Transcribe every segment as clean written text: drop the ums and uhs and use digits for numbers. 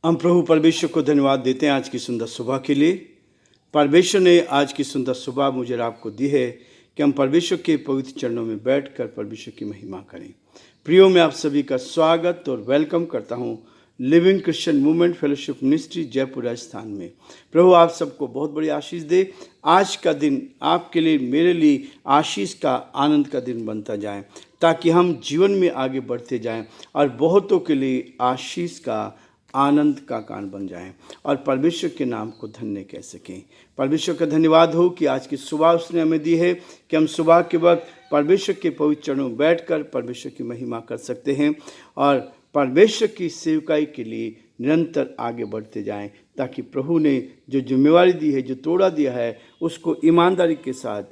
हम प्रभु परमेश्वर को धन्यवाद देते हैं आज की सुंदर सुबह के लिए। परमेश्वर ने आज की सुंदर सुबह मुझे और आपको दी है कि हम परमेश्वर के पवित्र चरणों में बैठकर परमेश्वर की महिमा करें। प्रियो, मैं आप सभी का स्वागत और वेलकम करता हूं living Christian movement fellowship ministry Jaipur Rajasthan में। प्रभु आप सबको बहुत बड़ी आशीष दे। आज का दिन आपके लिए, मेरे लिए आशीष का, आनंद का दिन बनता जाए, ताकि हम जीवन में आगे बढ़ते जाएं और बहुतों के लिए आशीष का, आनंद का कारण बन जाएं और परमेश्वर के नाम को धन्य कह सकें। परमेश्वर का धन्यवाद हो कि आज की सुबह उसने हमें दी है कि हम सुबह के वक्त परमेश्वर के पवित्र चरणों में बैठकर परमेश्वर की महिमा कर सकते हैं और परमेश्वर की सेवकाई के लिए निरंतर आगे बढ़ते जाएं, ताकि प्रभु ने जो जिम्मेवारी दी है, जो तोड़ा दिया है, उसको ईमानदारी के साथ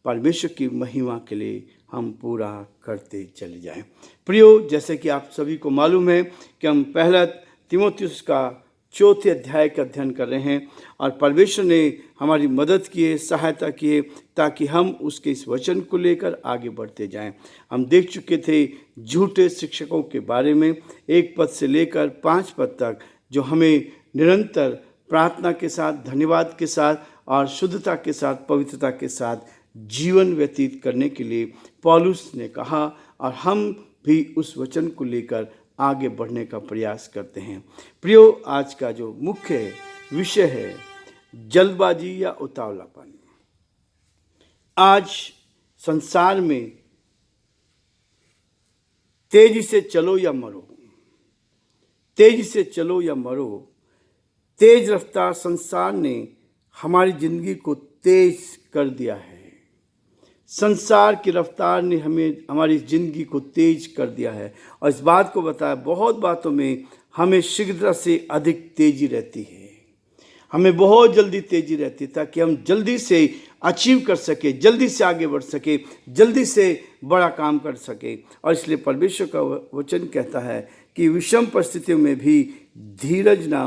परमेश्वर की महिमा के लिए हम पूरा करते चले जाएं। प्रियो, जैसे कि आप सभी को मालूम है कि हम पहला तीमुथियुस का 4 अध्याय का अध्ययन कर रहे हैं और परमेश्वर ने हमारी मदद की है, सहायता की है, ताकि हम उसके इस वचन को लेकर आगे बढ़ते जाएं। हम देख चुके थे झूठे शिक्षकों के बारे में 1 पद से लेकर 5 पद तक, जो हमें निरंतर प्रार्थना के साथ, धन्यवाद के साथ और शुद्धता के साथ, पवित्रता के साथ जीवन व्यतीत करने के लिए पौलुस ने कहा और हम भी उस वचन को लेकर आगे बढ़ने का प्रयास करते हैं। प्रियो, आज का जो मुख्य विषय है जल्दबाजी या उतावलापन। आज संसार में तेजी से चलो या मरो, तेजी से चलो या मरो, तेज रफ्तार संसार ने हमारी जिंदगी को तेज कर दिया है। संसार की रफ्तार ने हमारी ज़िंदगी को तेज कर दिया है और इस बात को बताया, बहुत बातों में हमें शीघ्रता से अधिक तेजी रहती है, हमें बहुत जल्दी तेजी रहती है, ताकि हम जल्दी से अचीव कर सके, जल्दी से आगे बढ़ सके, जल्दी से बड़ा काम कर सके। और इसलिए परमेश्वर का वचन कहता है कि विषम परिस्थितियों में भी धीरज ना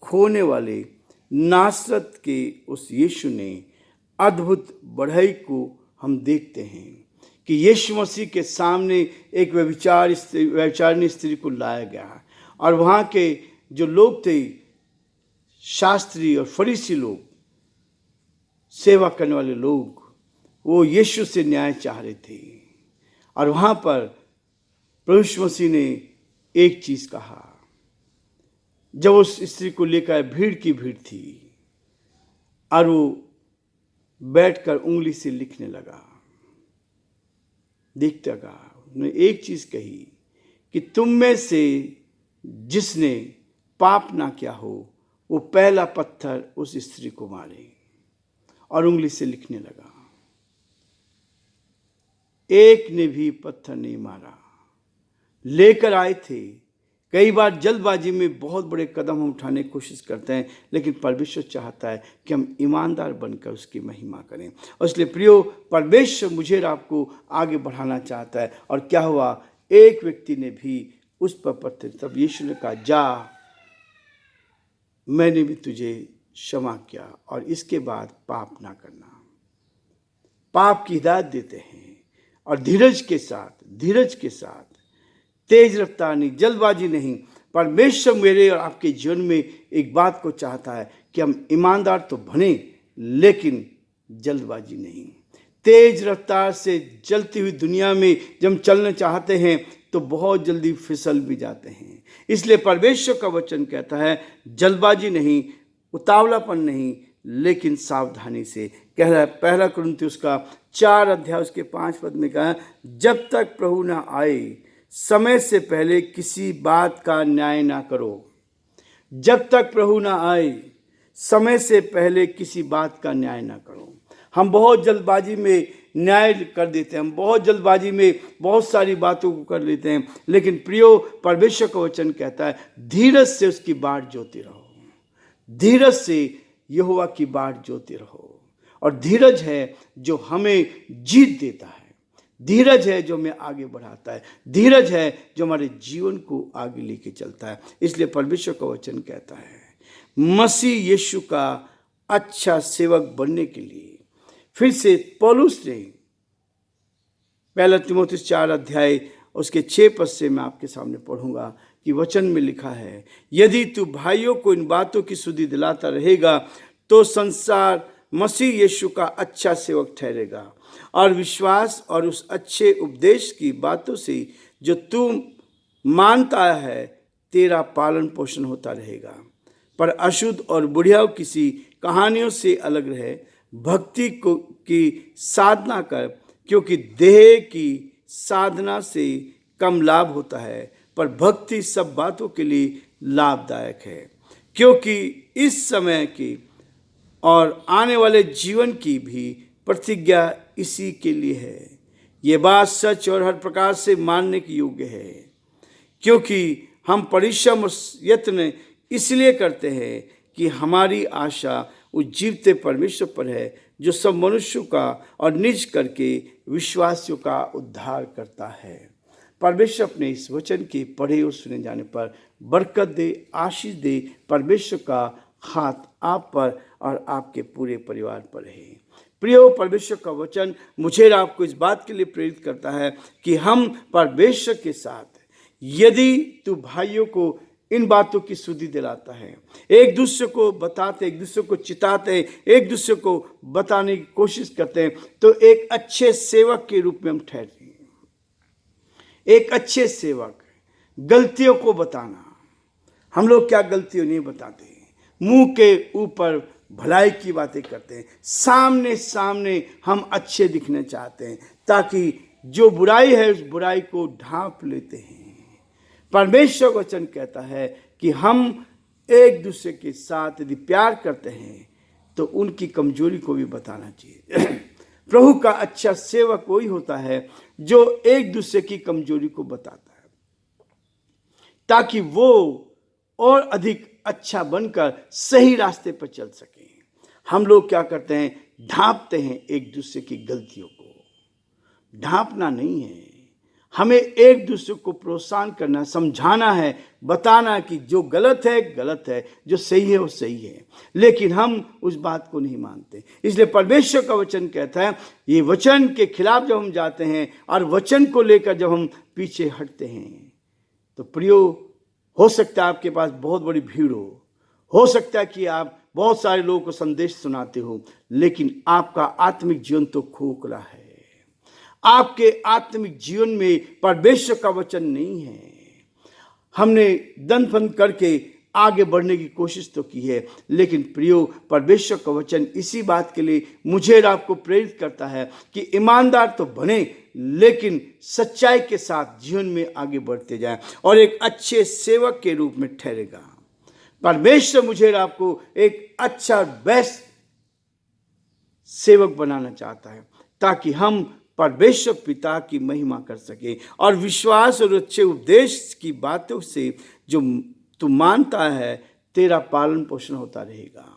खोने वाले नासरत के उस यीशु ने अद्भुत बढ़ाई को हम देखते हैं कि यीशु मसीह के सामने एक व्यभिचारिणी स्त्री को लाया गया और वहाँ के जो लोग थे, शास्त्री और फरीसी लोग, सेवा करने वाले लोग, वो यीशु से न्याय चाह रहे थे। और वहाँ पर प्रभु यीशु मसीह ने एक चीज़ कहा। जब उस स्त्री को लेकर भीड़ की भीड़ थी और वो बैठकर उंगली से लिखने लगा, देखता कहा, उसने एक चीज कही कि तुम में से जिसने पाप ना किया हो वो पहला पत्थर उस स्त्री को मारे, और उंगली से लिखने लगा। एक ने भी पत्थर नहीं मारा। लेकर आए थे। कई बार जल्दबाजी में बहुत बड़े कदम हम उठाने की कोशिश करते हैं, लेकिन परमेश्वर चाहता है कि हम ईमानदार बनकर उसकी महिमा करें। और इसलिए प्रियो, परमेश्वर मुझे और आपको आगे बढ़ाना चाहता है। और क्या हुआ, एक व्यक्ति ने भी उस पर पत्थर, तब यीशु ने कहा, जा, मैंने भी तुझे क्षमा किया और इसके बाद पाप ना करना। पाप की हिदायत देते हैं और धीरज के साथ, तेज रफ्तार नहीं, जल्दबाजी नहीं। परमेश्वर मेरे और आपके जीवन में एक बात को चाहता है कि हम ईमानदार तो बने, लेकिन जल्दबाजी नहीं। तेज रफ्तार से चलती हुई दुनिया में जब हम चलना चाहते हैं तो बहुत जल्दी फिसल भी जाते हैं। इसलिए परमेश्वर का वचन कहता है, जल्दबाजी नहीं, उतावलापन नहीं, लेकिन सावधानी से। कह रहा है पहला कुरिन्थियुस का 4 अध्याय उसके 5 पद में कहा, जब तक प्रभु ना आए समय से पहले किसी बात का न्याय ना करो। जब तक प्रभु ना आए समय से पहले किसी बात का न्याय ना करो। हम बहुत जल्दबाजी में न्याय कर देते हैं, हम बहुत जल्दबाजी में बहुत सारी बातों को कर लेते हैं, लेकिन प्रियो, परमेश्वर का वचन कहता है, धीरज से उसकी बाट जोते रहो, धीरज से यहोवा की बाट जोते रहो। और धीरज है जो हमें जीत देता है, धीरज है जो हमें आगे बढ़ाता है, धीरज है जो हमारे जीवन को आगे लेके चलता है। इसलिए परमेश्वर का वचन कहता है, मसीह यीशु का अच्छा सेवक बनने के लिए फिर से पौलुस ने पहला तीमुथियुस 4 अध्याय उसके 6 पद से मैं आपके सामने पढ़ूंगा कि वचन में लिखा है, यदि तू भाइयों को इन बातों की सुधि दिलाता रहेगा तो संसार मसीह यीशु का अच्छा सेवक ठहरेगा और विश्वास और उस अच्छे उपदेश की बातों से जो तू मानता है तेरा पालन पोषण होता रहेगा। पर अशुद्ध और बुढ़िया किसी कहानियों से अलग रहे, भक्ति को की साधना कर, क्योंकि देह की साधना से कम लाभ होता है, पर भक्ति सब बातों के लिए लाभदायक है, क्योंकि इस समय की और आने वाले जीवन की भी प्रतिज्ञा इसी के लिए है। ये बात सच और हर प्रकार से मानने के योग्य है, क्योंकि हम परिश्रम और यत्न इसलिए करते हैं कि हमारी आशा उस जीवते परमेश्वर पर है, जो सब मनुष्यों का और निज करके विश्वासियों का उद्धार करता है। परमेश्वर अपने इस वचन के पढ़े और सुने जाने पर बरकत दे, आशीष दे। परमेश्वर का हाथ आप पर और आपके पूरे परिवार पर है। प्रियो, परमेश्वर का वचन मुझे और आपको इस बात के लिए प्रेरित करता है कि हम परमेश्वर के साथ, यदि तू भाइयों को इन बातों की सुधि दिलाता है, एक दूसरे को बताते, एक दूसरे को चिताते, एक दूसरे को बताने की कोशिश करते हैं, तो एक अच्छे सेवक के रूप में हम ठहरते हैं। एक अच्छे सेवक, गलतियों को बताना। हम लोग क्या गलतियों नहीं बताते, मुंह के ऊपर भलाई की बातें करते हैं, सामने सामने हम अच्छे दिखना चाहते हैं, ताकि जो बुराई है उस बुराई को ढांप लेते हैं। परमेश्वर वचन कहता है कि हम एक दूसरे के साथ यदि प्यार करते हैं तो उनकी कमजोरी को भी बताना चाहिए। प्रभु का अच्छा सेवक वही होता है जो एक दूसरे की कमजोरी को बताता है, ताकि वो और अधिक अच्छा बनकर सही रास्ते पर चल सके। हम लोग क्या करते हैं, ढांपते हैं एक दूसरे की गलतियों को। ढांपना नहीं है, हमें एक दूसरे को प्रोत्साहन करना, समझाना है, बताना है कि जो गलत है गलत है, जो सही है वो सही है, लेकिन हम उस बात को नहीं मानते। इसलिए परमेश्वर का वचन कहता है, ये वचन के खिलाफ जब हम जाते हैं और वचन को लेकर जब हम पीछे हटते हैं, तो प्रियो, हो सकता है आपके पास बहुत बड़ी भीड़ हो सकता है कि आप बहुत सारे लोगों को संदेश सुनाते हो, लेकिन आपका आत्मिक जीवन तो खोखला है। आपके आत्मिक जीवन में परमेश्वर का वचन नहीं है। हमने दंड करके आगे बढ़ने की कोशिश तो की है, लेकिन प्रियो, परमेश्वर का वचन इसी बात के लिए मुझे और आपको प्रेरित करता है कि ईमानदार तो बने, लेकिन सच्चाई के साथ जीवन में आगे बढ़ते जाएं और एक अच्छे सेवक के रूप में ठहरेगा। परमेश्वर मुझे और आपको एक अच्छा बेस्ट सेवक बनाना चाहता है, ताकि हम परमेश्वर पिता की महिमा कर सके और विश्वास और अच्छे उपदेश की बातों से जो तू मानता है तेरा पालन पोषण होता रहेगा।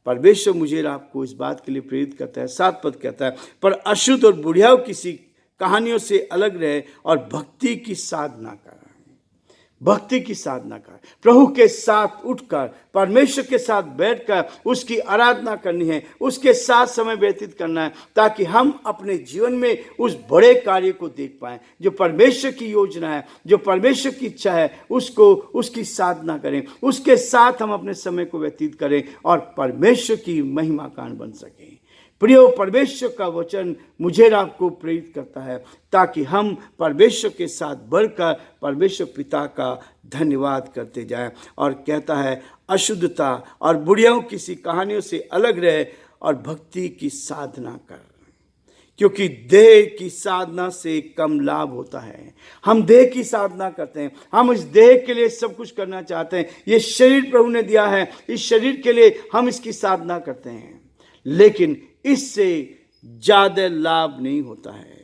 परमेश्वर मुझे और आपको इस बात के लिए प्रेरित करता है। 7 पद कहता है, पर अशुद्ध और बुढ़िया किसी कहानियों से अलग रहे और भक्ति की साधना कर। भक्ति की साधना कर, प्रभु के साथ उठकर, परमेश्वर के साथ बैठकर उसकी आराधना करनी है, उसके साथ समय व्यतीत करना है, ताकि हम अपने जीवन में उस बड़े कार्य को देख पाएं जो परमेश्वर की योजना है, जो परमेश्वर की इच्छा है, उसको, उसकी साधना करें, उसके साथ हम अपने समय को व्यतीत करें और परमेश्वर की महिमा कारण बन सकें। प्रियो, परमेश्वर का वचन मुझे और आपको प्रेरित करता है, ताकि हम परमेश्वर के साथ बढ़कर परमेश्वर पिता का धन्यवाद करते जाएं। और कहता है, अशुद्धता और बुढ़ियाओं किसी कहानियों से अलग रहे और भक्ति की साधना कर, क्योंकि देह की साधना से कम लाभ होता है। हम देह की साधना करते हैं, हम इस देह के लिए सब कुछ करना चाहते हैं। ये शरीर प्रभु ने दिया है, इस शरीर के लिए हम इसकी साधना करते हैं, लेकिन इससे ज्यादा लाभ नहीं होता है।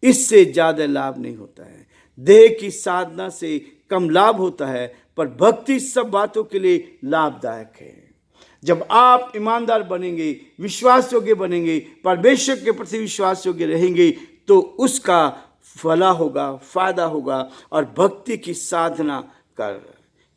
इससे ज्यादा लाभ नहीं होता है। देह की साधना से कम लाभ होता है, पर भक्ति सब बातों के लिए लाभदायक है। जब आप ईमानदार बनेंगे, विश्वास योग्य बनेंगे, परमेश्वर के प्रति विश्वास योग्य रहेंगे, तो उसका फला होगा, फायदा होगा। और भक्ति की साधना कर,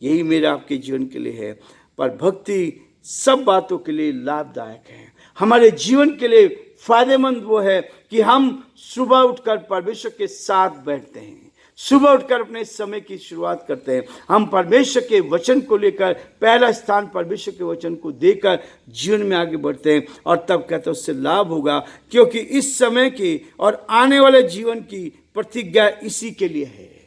यही मेरा आपके जीवन के लिए है। पर भक्ति सब बातों के लिए लाभदायक है। हमारे जीवन के लिए फायदेमंद वो है कि हम सुबह उठकर परमेश्वर के साथ बैठते हैं, सुबह उठकर अपने समय की शुरुआत करते हैं, हम परमेश्वर के वचन को लेकर पहला स्थान परमेश्वर के वचन को देकर जीवन में आगे बढ़ते हैं, और तब कहते हैं उससे लाभ होगा, क्योंकि इस समय की और आने वाले जीवन की प्रतिज्ञा इसी के लिए है।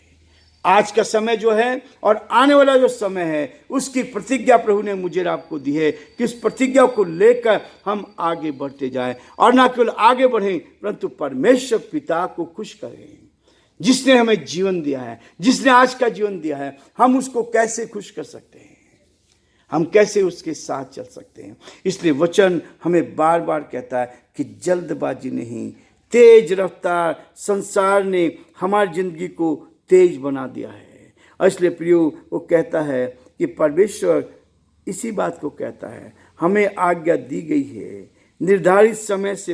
आज का समय जो है और आने वाला जो समय है, उसकी प्रतिज्ञा प्रभु ने मुझे और आपको दी है कि उस प्रतिज्ञा को लेकर हम आगे बढ़ते जाएं, और ना केवल आगे बढ़ें परंतु परमेश्वर पिता को खुश करें, जिसने हमें जीवन दिया है, जिसने आज का जीवन दिया है। हम उसको कैसे खुश कर सकते हैं, हम कैसे उसके साथ चल सकते हैं। इसलिए वचन हमें बार बार कहता है कि जल्दबाजी नहीं, तेज रफ्तार संसार ने हमारी जिंदगी को तेज बना दिया है। और इसलिए प्रियो वो कहता है कि परमेश्वर इसी बात को कहता है, हमें आज्ञा दी गई है निर्धारित समय से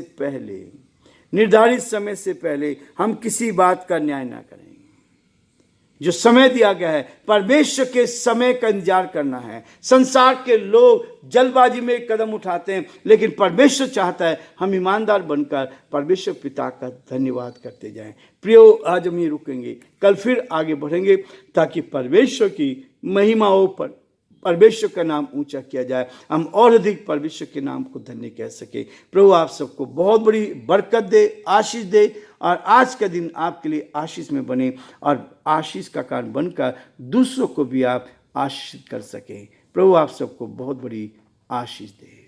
पहले हम किसी बात का न्याय ना करें। जो समय दिया गया है, परमेश्वर के समय का इंतजार करना है। संसार के लोग जल्दबाजी में कदम उठाते हैं, लेकिन परमेश्वर चाहता है हम ईमानदार बनकर परमेश्वर पिता का धन्यवाद करते जाएं। प्रियो, आज हम ये रुकेंगे, कल फिर आगे बढ़ेंगे, ताकि परमेश्वर की महिमा हो, पर परमेश्वर का नाम ऊंचा किया जाए, हम और अधिक परमेश्वर के नाम को धन्य कह सके। प्रभु आप सबको बहुत बड़ी बरकत दे, आशीष दे, और आज का दिन आपके लिए आशीष में बने, और आशीष का कारण बनकर दूसरों को भी आप आशीषित कर सकें। प्रभु आप सबको बहुत बड़ी आशीष दे।